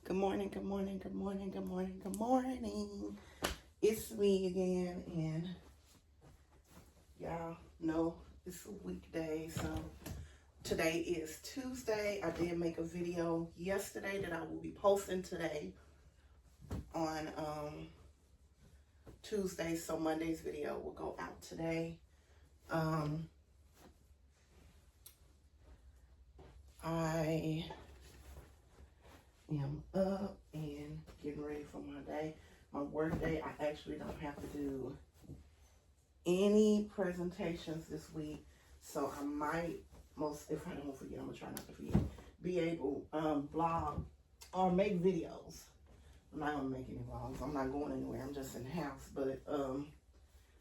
Good morning, good morning, good morning, good morning, good morning. It's me again, and y'all know it's a weekday, so today is Tuesday. I did make a video yesterday that I will be posting today on Tuesday, so Monday's video will go out today. I am up and getting ready for my day. My work day, I actually don't have to do any presentations this week, so I might, if I don't forget, I'm gonna try not to forget, be able blog or make videos. I'm not gonna make any vlogs. I'm not going anywhere. I'm just in the house, but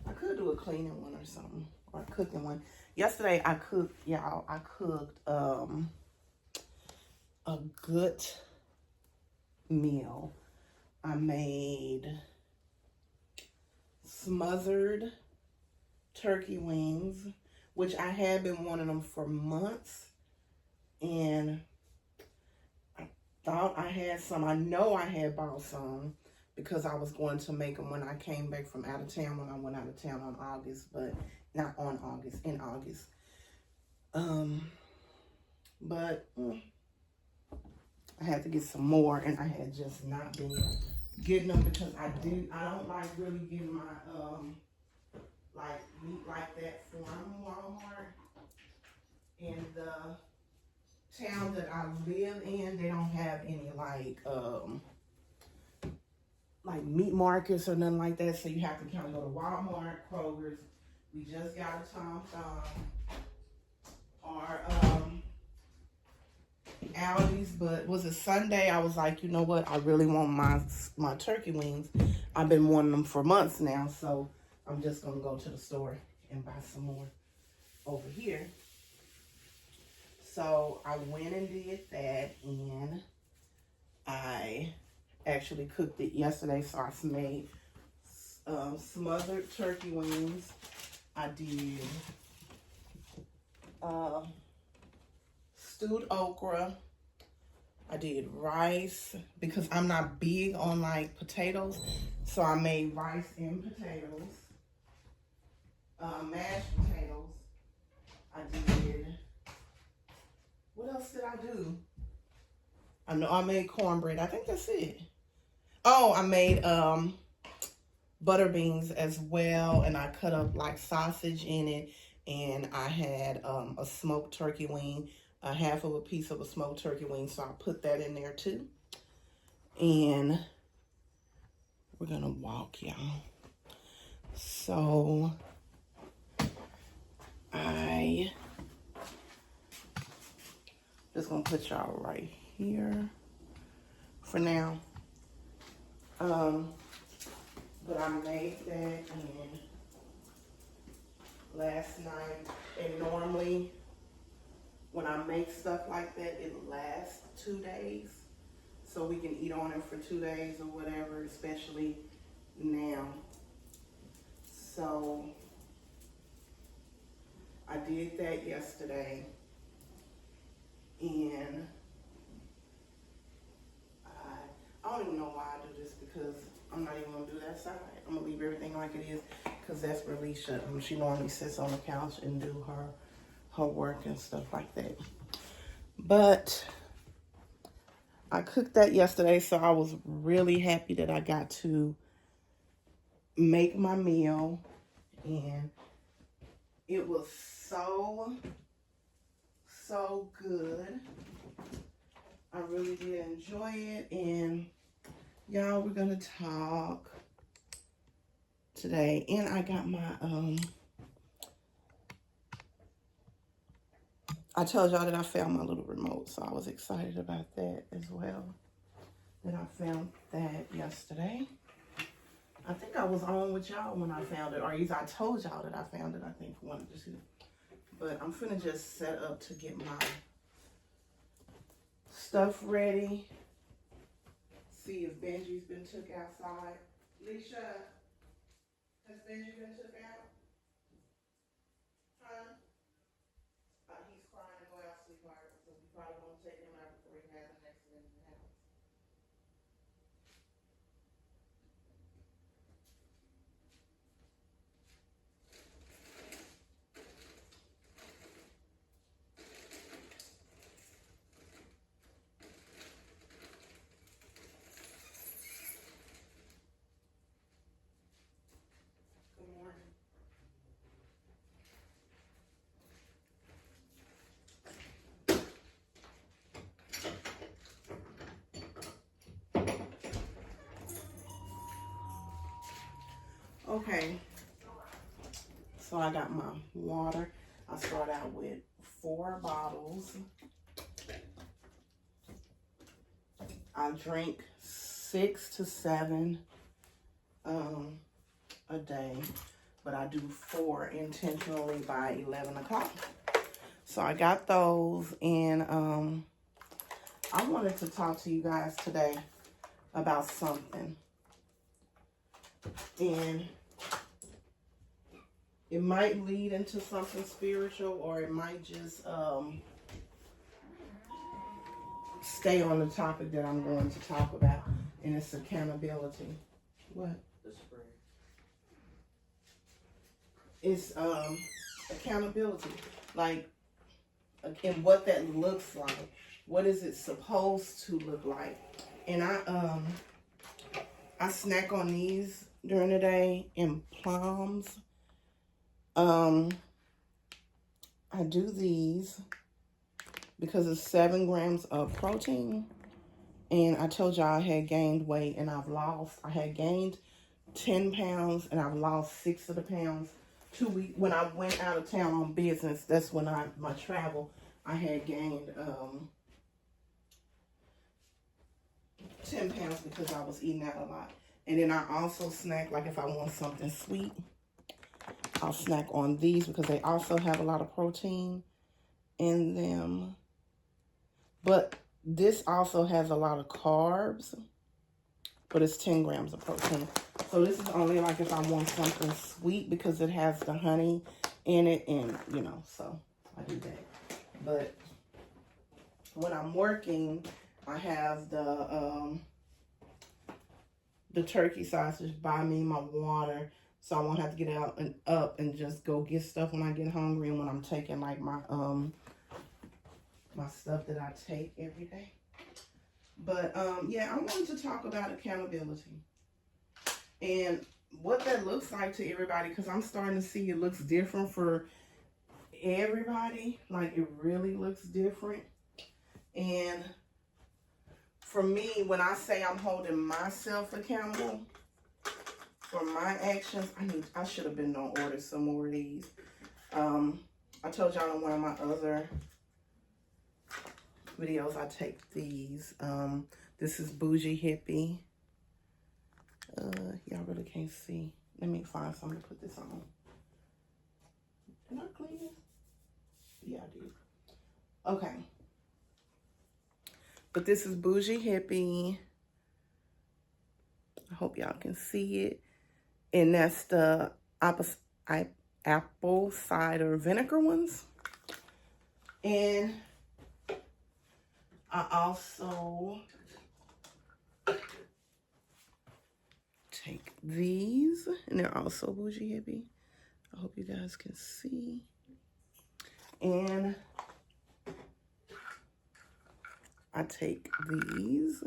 I could do a cleaning one or something, or a cooking one. Yesterday I cooked, y'all. I cooked a good meal. I made smothered turkey wings, which I had been wanting them for months, and I thought I had some. I know I had bought some because I was going to make them when I came back from out of town, when I went out of town on August, but not on August, in August. But I had to get some more, and I had just not been getting them because I don't like really getting my like meat like that from Walmart. In the town that I live in, they don't have any like meat markets or nothing like that, so you have to kind of go to Walmart, Kroger's. We just got a Tom Thumb, or Aldi's, but was it Sunday? I was like, you know what? I really want my turkey wings. I've been wanting them for months now, so I'm just gonna go to the store and buy some more over here. So I went and did that, and I actually cooked it yesterday. So I made smothered turkey wings. I did stewed okra. I did rice because I'm not big on like potatoes. So I made rice and potatoes. Mashed potatoes. I did, what else did I do? I know I made cornbread. I think that's it. Oh, I made butter beans as well, and I cut up like sausage in it, and I had a smoked turkey wing, a half of a piece of a smoked turkey wing, so I put that in there too. And we're gonna walk, y'all. So I just gonna put y'all right here for now. But I made that in last night, and normally when I make stuff like that, it lasts 2 days. So we can eat on it for 2 days or whatever, especially now. So I did that yesterday, and I don't even know why I do this because I'm not even gonna do that side. I'm gonna leave everything like it is because that's Relisha. She normally sits on the couch and do her work and stuff like that. But I cooked that yesterday, so I was really happy that I got to make my meal, and it was so good. I really did enjoy it, and y'all, we're gonna talk today. And I got my I told y'all that I found my little remote, so I was excited about that as well. That I found that yesterday. I think I was on with y'all when I found it, or either I told y'all that I found it, I think, one of the two. But I'm finna just set up to get my stuff ready. See if Benji's been took outside. Leisha, has Benji been took out? Huh? He's crying to go out, sweetheart, so we probably won't take him out before he has an accident in the house. Okay, so I got my water. I start out with 4 bottles. I drink 6 to 7 a day, but I do 4 intentionally by 11 o'clock. So I got those, and I wanted to talk to you guys today about something. And it might lead into something spiritual, or it might just stay on the topic that I'm going to talk about, and it's accountability. What? The spray. It's accountability, like, and what that looks like. What is it supposed to look like? And I snack on these during the day, and plums. I do these because it's 7 grams of protein. And I told y'all I had gained weight, and I had gained 10 pounds, and I've lost 6 of the pounds 2 weeks. When I went out of town on business, that's when my travel, I had gained 10 pounds because I was eating out a lot. And then I also snack, like if I want something sweet, I'll snack on these because they also have a lot of protein in them. But this also has a lot of carbs, but it's 10 grams of protein. So this is only like if I want something sweet because it has the honey in it, and you know, so I do that. But when I'm working, I have the turkey sausage by me, my water, so I won't have to get out and up and just go get stuff when I get hungry, and when I'm taking like my my stuff that I take every day. But yeah, I wanted to talk about accountability and what that looks like to everybody, because I'm starting to see it looks different for everybody. Like, it really looks different. And for me, when I say I'm holding myself accountable for my actions, I should have been on order some more of these. I told y'all in one of my other videos I take these. This is Bougie Hippie. Y'all really can't see. Let me find something to put this on. Did I clean this? Yeah, I did. Okay. But this is Bougie Hippie. I hope y'all can see it. And that's the apple cider vinegar ones. And I also take these, and they're also Bougie Hippie. I hope you guys can see. And I take these.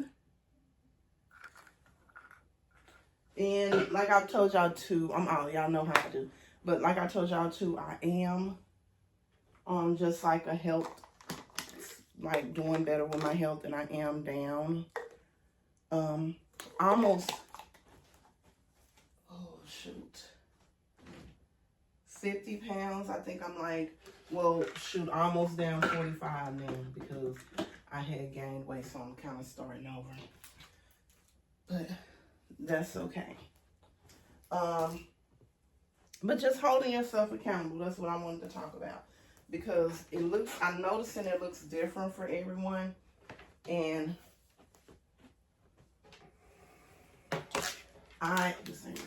And like I told y'all too, y'all know how I do. But like I told y'all too, I am just like a health, like doing better with my health, and I am down. Almost, oh shoot, 50 pounds. I think I'm like, well, shoot, almost down 45 now because I had gained weight, so I'm kind of starting over. But that's okay. But just holding yourself accountable, that's what I wanted to talk about. Because I'm noticing it looks different for everyone. And this ain't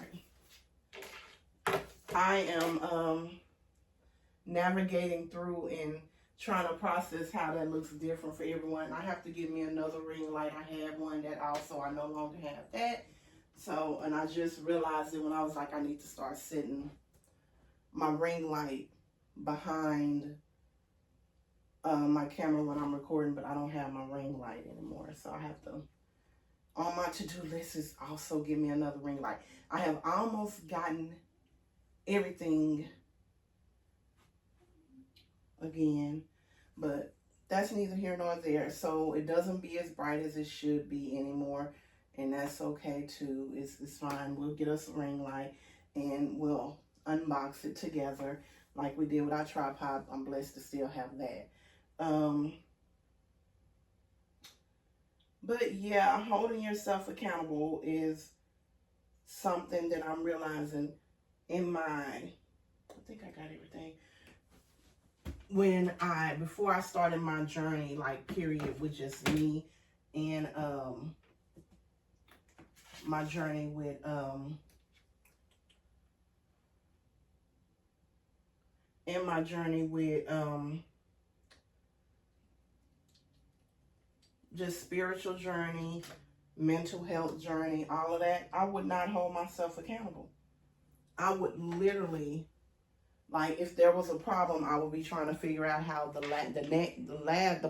right. I am navigating through and trying to process how that looks different for everyone. I have to give me another ring light. I had one that also I no longer have that. So, and I just realized it when I was like, I need to start setting my ring light behind my camera when I'm recording, but I don't have my ring light anymore. So I have to, on my to-do list is also give me another ring light. I have almost gotten everything again, but that's neither here nor there. So it doesn't be as bright as it should be anymore, and that's okay too. It's fine. We'll get us a ring light, and we'll unbox it together like we did with our tripod. I'm blessed to still have that. But yeah, holding yourself accountable is something that I'm realizing in my, I think I got everything. Before I started my journey, like period, with just me and my journey with just spiritual journey, mental health journey, all of that, I would not hold myself accountable. I would literally, like, if there was a problem, I would be trying to figure out how the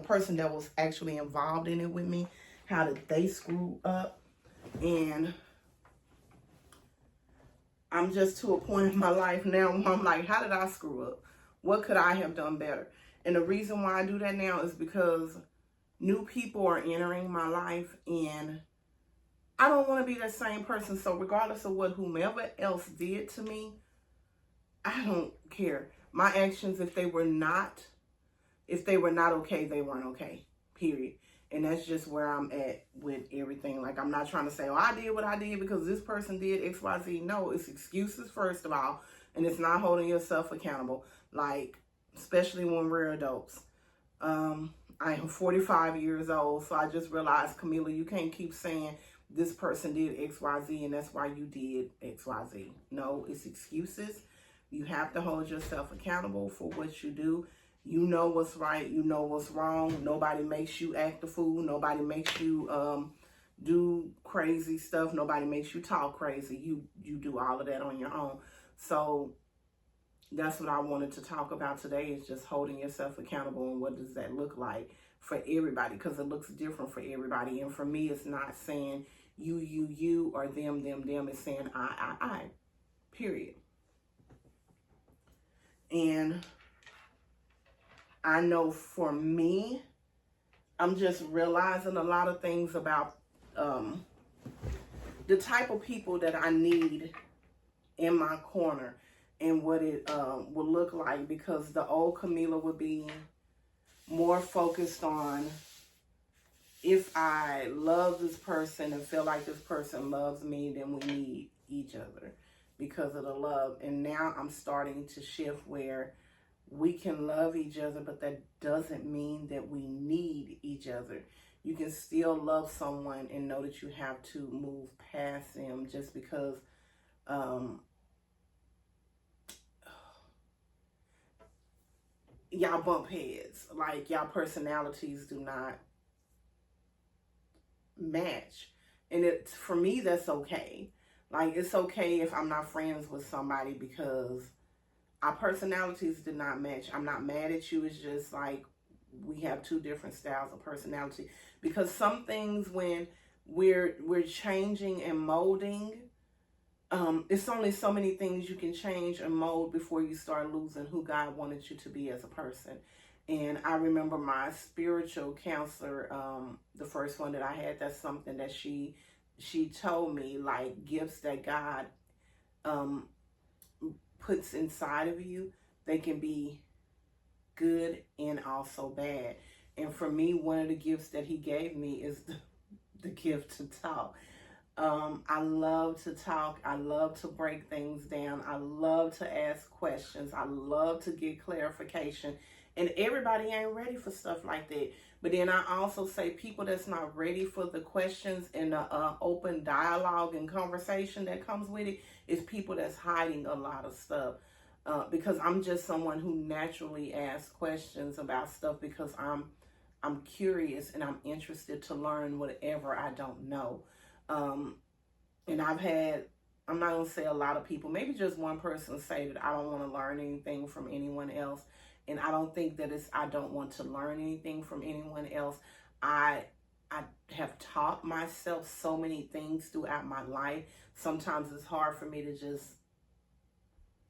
person that was actually involved in it with me, how did they screw up? And I'm just to a point in my life now where I'm like, how did I screw up? What could I have done better? And the reason why I do that now is because new people are entering my life, and I don't want to be that same person. So regardless of what whomever else did to me, I don't care. My actions, if they were not okay, they weren't okay. Period. And that's just where I'm at with everything. Like, I'm not trying to say, oh, I did what I did because this person did X, Y, Z. No, it's excuses, first of all. And it's not holding yourself accountable. Like, especially when we're adults. I am 45 years old, so I just realized, Camila, you can't keep saying this person did X, Y, Z, and that's why you did X, Y, Z. No, it's excuses. You have to hold yourself accountable for what you do. You know what's right. You know what's wrong. Nobody makes you act a fool. Nobody makes you do crazy stuff. Nobody makes you talk crazy. You do all of that on your own. So that's what I wanted to talk about today, is just holding yourself accountable, and what does that look like for everybody, because it looks different for everybody. And for me, it's not saying you, or them. It's saying I. Period. And I know for me, I'm just realizing a lot of things about the type of people that I need in my corner, and what it will look like, because the old Camila would be more focused on, if I love this person and feel like this person loves me, then we need each other because of the love. And now I'm starting to shift where we can love each other, but that doesn't mean that we need each other. You can still love someone and know that you have to move past them just because y'all bump heads. Like, y'all personalities do not match. And for me, that's okay. Like, it's okay if I'm not friends with somebody because our personalities did not match. I'm not mad at you. It's just like we have two different styles of personality. Because some things, when we're changing and molding, it's only so many things you can change and mold before you start losing who God wanted you to be as a person. And I remember my spiritual counselor, the first one that I had, that's something that she told me, like, gifts that God puts inside of you, they can be good and also bad. And for me, one of the gifts that he gave me is the gift to talk. I love to talk. I love to break things down. I love to ask questions. I love to get clarification. And everybody ain't ready for stuff like that. But then I also say, people that's not ready for the questions and the open dialogue and conversation that comes with it is people that's hiding a lot of stuff. Because I'm just someone who naturally asks questions about stuff because I'm curious and I'm interested to learn whatever I don't know. And I'm not going to say a lot of people, maybe just one person say that I don't want to learn anything from anyone else. And I don't think that I don't want to learn anything from anyone else. I have taught myself so many things throughout my life. Sometimes it's hard for me to just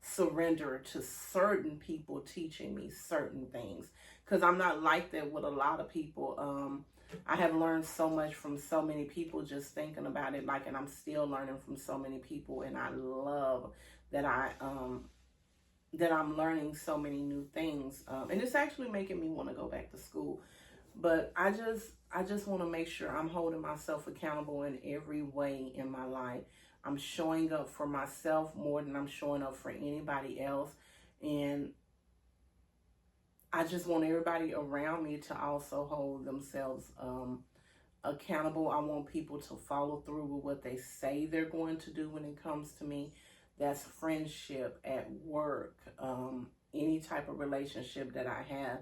surrender to certain people teaching me certain things, because I'm not like that with a lot of people. I have learned so much from so many people just thinking about it, like, and I'm still learning from so many people, and I love that I'm learning so many new things, and it's actually making me want to go back to school. But I just want to make sure I'm holding myself accountable in every way in my life. I'm showing up for myself more than I'm showing up for anybody else, and I just want everybody around me to also hold themselves accountable. I want people to follow through with what they say they're going to do when it comes to me. That's friendship, at work, any type of relationship that I have,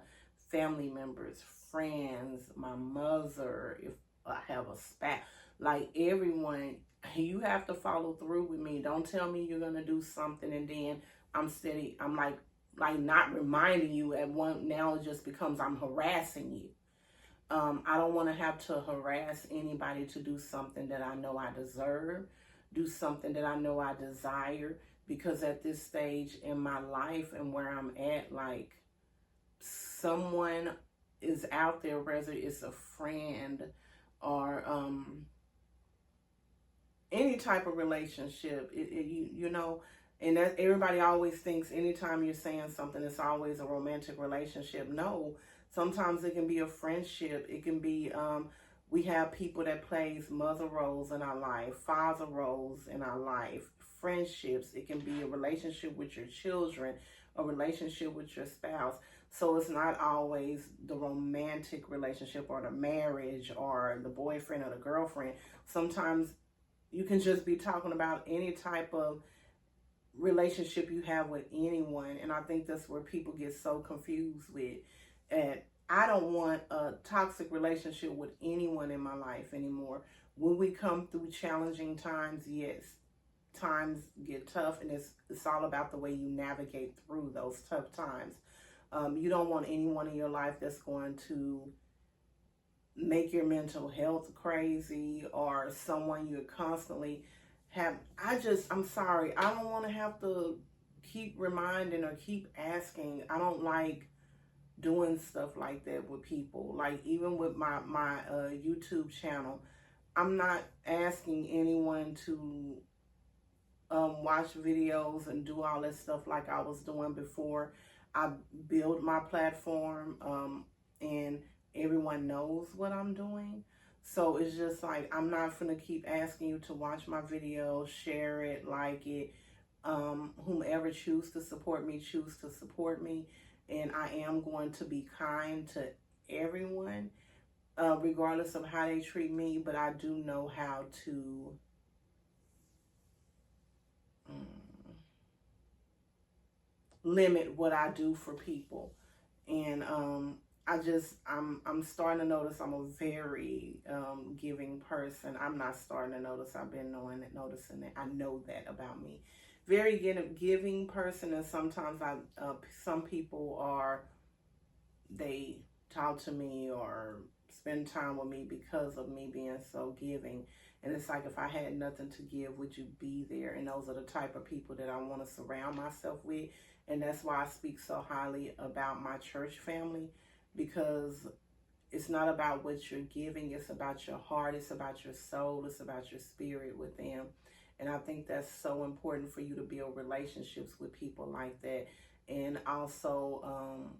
family members, friends, my mother, if I have a spouse, like everyone, you have to follow through with me. Don't tell me you're gonna do something and then I'm like not reminding you at one. Now it just becomes I'm harassing you. I don't want to have to harass anybody to do something that I know I deserve, do something that I know I desire, because at this stage in my life and where I'm at, like, someone is out there, whether it's a friend or any type of relationship, you know, and that everybody always thinks anytime you're saying something, it's always a romantic relationship. No, sometimes it can be a friendship. It can be, we have people that plays mother roles in our life, father roles in our life, friendships. It can be a relationship with your children, a relationship with your spouse. So it's not always the romantic relationship or the marriage or the boyfriend or the girlfriend. Sometimes you can just be talking about any type of relationship you have with anyone. And I think that's where people get so confused with. And I don't want a toxic relationship with anyone in my life anymore. When we come through challenging times, yes, times get tough, and it's all about the way you navigate through those tough times. You don't want anyone in your life that's going to make your mental health crazy, or someone you're constantly I'm sorry, I don't want to have to keep reminding or keep asking. I don't like doing stuff like that with people. Like, even with my YouTube channel, I'm not asking anyone to watch videos and do all that stuff like I was doing before. I build my platform, and everyone knows what I'm doing. So it's just like, I'm not gonna keep asking you to watch my video, share it, like it. Whomever choose to support me, choose to support me. And I am going to be kind to everyone, regardless of how they treat me. But I do know how to limit what I do for people. And I'm starting to notice I'm a very giving person. I'm not starting to notice, I've been noticing that. I know that about me. Very giving person, and sometimes some people they talk to me or spend time with me because of me being so giving. And it's like, if I had nothing to give, would you be there? And those are the type of people that I want to surround myself with. And that's why I speak so highly about my church family, because it's not about what you're giving. It's about your heart. It's about your soul. It's about your spirit with them. And I think that's so important for you to build relationships with people like that. And also,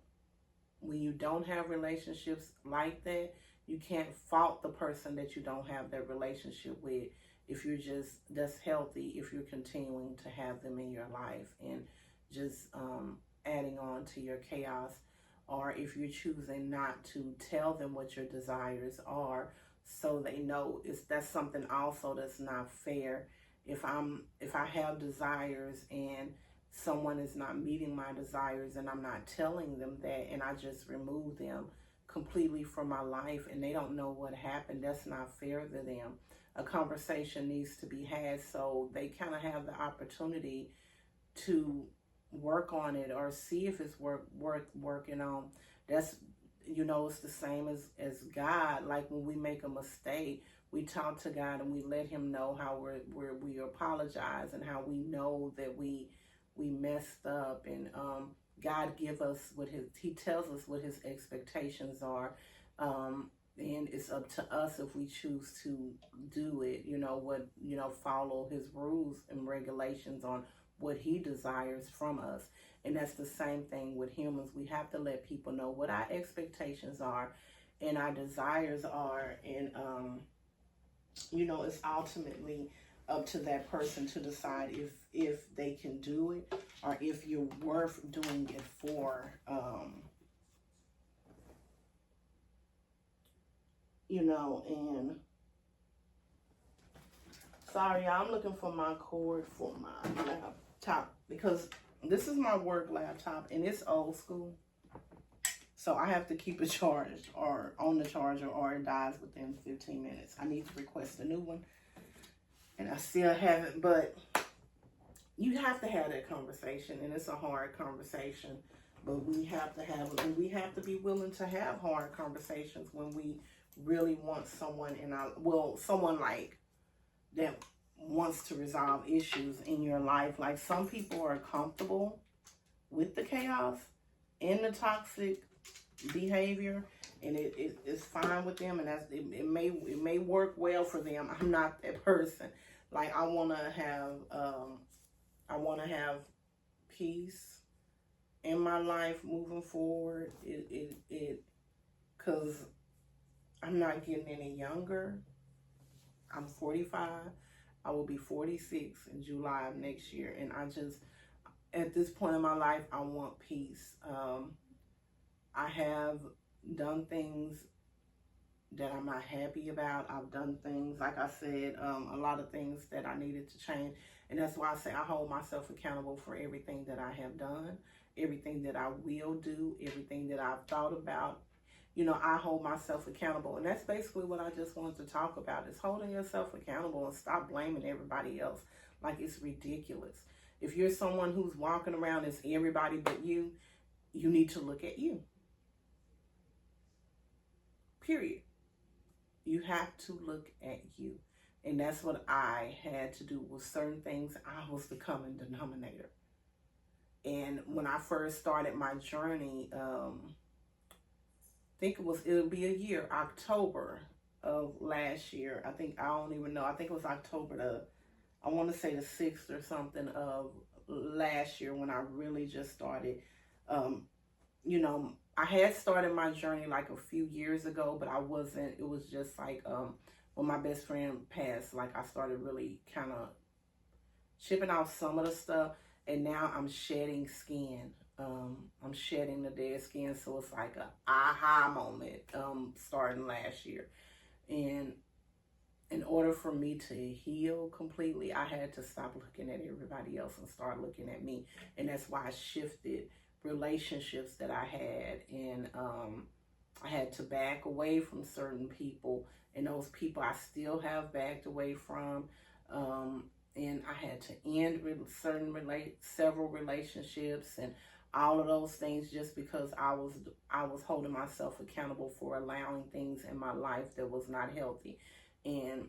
when you don't have relationships like that, you can't fault the person that you don't have that relationship with. If that's healthy, if you're continuing to have them in your life and just adding on to your chaos, or if you're choosing not to tell them what your desires are, so they know. That's something also that's not fair. If I have desires and someone is not meeting my desires, and I'm not telling them that, and I just remove them completely from my life, and they don't know what happened, that's not fair to them. A conversation needs to be had so they kind of have the opportunity to work on it or see if it's worth working on. That's, it's the same as God. Like, when we make a mistake, we talk to God and we let him know how we apologize, and how we know that we messed up. And God give us he tells us what his expectations are. And it's up to us if we choose to do it, follow his rules and regulations on what he desires from us. And that's the same thing with humans. We have to let people know what our expectations are and our desires are. And, you know, it's ultimately up to that person to decide if they can do it or if you're worth doing it for. You know, and sorry, I'm looking for my cord for my laptop because this is my work laptop and it's old school. So I have to keep it charged or on the charger or it dies within 15 minutes. I need to request a new one and I still haven't, but you have to have that conversation and it's a hard conversation, but we have to have it and we have to be willing to have hard conversations when we really want someone in our, well, someone like that wants to resolve issues in your life. Like some people are comfortable with the chaos and the toxic behavior and it's fine with them and that's it may work well for them. I'm not that person. Like I want to have peace in my life moving forward. Because I'm not getting any younger. I'm 45. I will be 46 in July of next year. And I just, at this point in my life, I want peace. I have done things that I'm not happy about. I've done things, like I said, a lot of things that I needed to change. And that's why I say I hold myself accountable for everything that I have done, everything that I will do, everything that I've thought about. You know, I hold myself accountable. And that's basically what I just wanted to talk about is holding yourself accountable and stop blaming everybody else. Like it's ridiculous. If you're someone who's walking around as everybody but you, you need to look at you. Period. You have to look at you. And that's what I had to do with certain things. I was the common denominator. And when I first started my journey, I think it'll be a year, October of last year. I don't even know. I think it was October I want to say the 6th or something of last year when I really just started. You know, I had started my journey like a few years ago, but I wasn't. It was just like when my best friend passed, like I started really kind of chipping off some of the stuff, and now I'm shedding skin. I'm shedding the dead skin, so it's like a aha moment starting last year. And in order for me to heal completely, I had to stop looking at everybody else and start looking at me. And that's why I shifted relationships that I had. And I had to back away from certain people. And those people I still have backed away from. And I had to end several relationships and all of those things just because I was holding myself accountable for allowing things in my life that was not healthy. And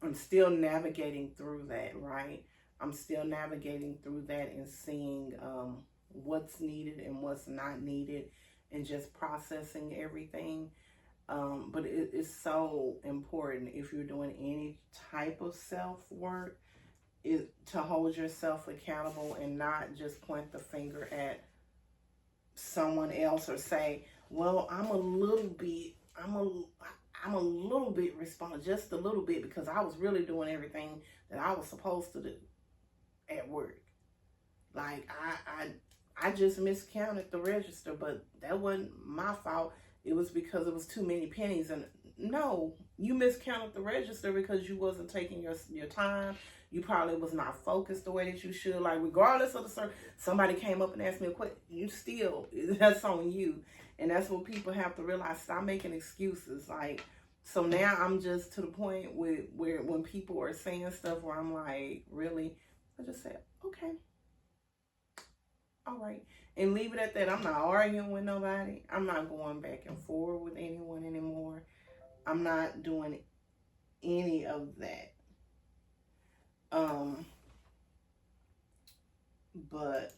I'm still navigating through that, right? I'm still navigating through that and seeing what's needed and what's not needed and just processing everything. But it is so important if you're doing any type of self-work is to hold yourself accountable and not just point the finger at someone else or say, well, I'm a little bit responsible, just a little bit, because I was really doing everything that I was supposed to do at work. Like I just miscounted the register, but that wasn't my fault. It was because it was too many pennies. And no, you miscounted the register because you wasn't taking your time. You probably was not focused the way that you should. Like regardless of the somebody came up and asked me a question, that's on you. And that's what people have to realize. Stop making excuses. Like, so now I'm just to the point where when people are saying stuff where I'm like, really? I just said, okay. All right. And leave it at that. I'm not arguing with nobody. I'm not going back and forth with anyone anymore. I'm not doing any of that. But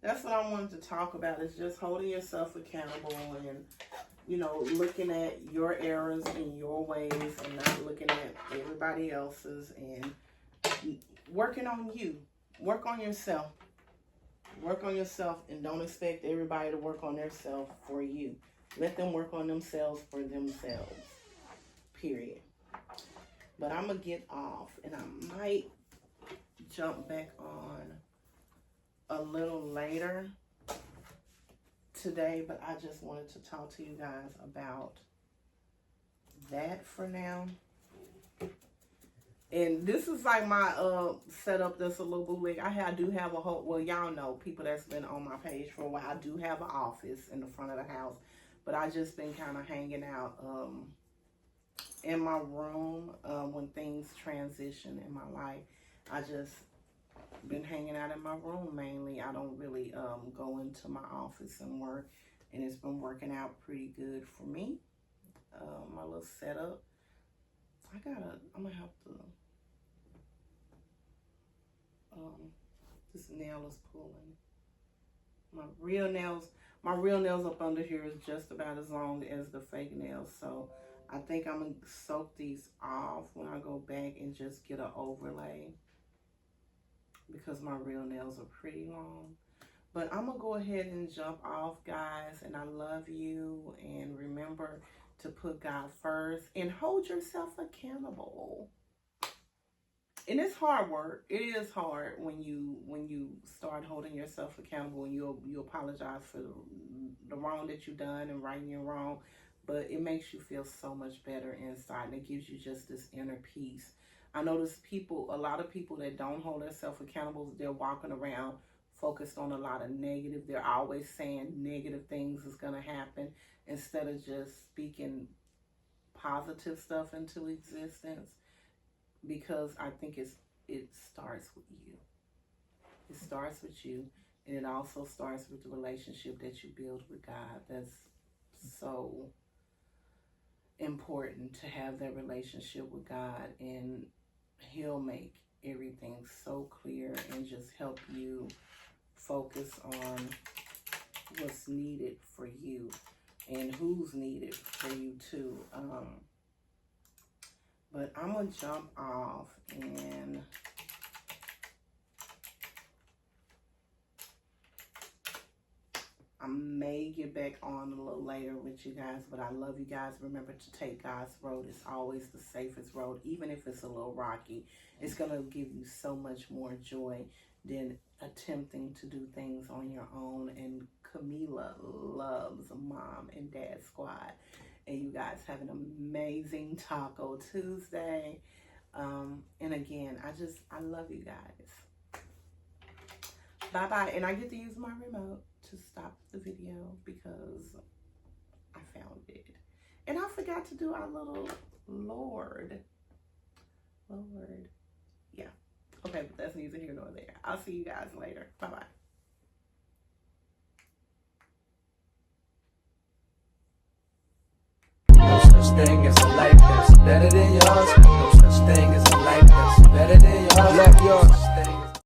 that's what I wanted to talk about, is just holding yourself accountable and, you know, looking at your errors and your ways and not looking at everybody else's, and working on you. Work on yourself. Work on yourself, and don't expect everybody to work on themselves for you. Let them work on themselves for themselves. Period. But I'm going to get off, and I might jump back on a little later today, but I just wanted to talk to you guys about that for now. And this is like my setup that's a little bootleg. I do have a whole, well, y'all know, people that's been on my page for a while, I do have an office in the front of the house, but I just been kind of hanging out in my room when things transition in my life. I just been hanging out in my room mainly. I don't really go into my office and work, and it's been working out pretty good for me. My little setup. I'm gonna have to, this nail is pulling. My real nails up under here is just about as long as the fake nails. So I think I'm gonna soak these off when I go back and just get an overlay, because my real nails are pretty long. But I'm gonna go ahead and jump off, guys, and I love you, and remember to put God first and hold yourself accountable. And it's hard work. It is hard when you start holding yourself accountable, and you apologize for the wrong that you've done and righting your wrong. But it makes you feel so much better inside, and it gives you just this inner peace. I notice a lot of people that don't hold themselves accountable, they're walking around focused on a lot of negative. They're always saying negative things is going to happen instead of just speaking positive stuff into existence, because I think it starts with you. It starts with you, and it also starts with the relationship that you build with God. That's so important, to have that relationship with God, and He'll make everything so clear and just help you focus on what's needed for you and who's needed for you too. But I'm gonna jump off, and I may get back on a little later with you guys, but I love you guys. Remember to take God's road. It's always the safest road, even if it's a little rocky. It's gonna give you so much more joy than attempting to do things on your own. And Camila loves Mom and Dad Squad. And you guys have an amazing Taco Tuesday. And again, I love you guys. Bye-bye. And I get to use my remote to stop the video because I found it. And I forgot to do our little Lord. Yeah. Okay, but that's neither here nor there. I'll see you guys later. Bye-bye.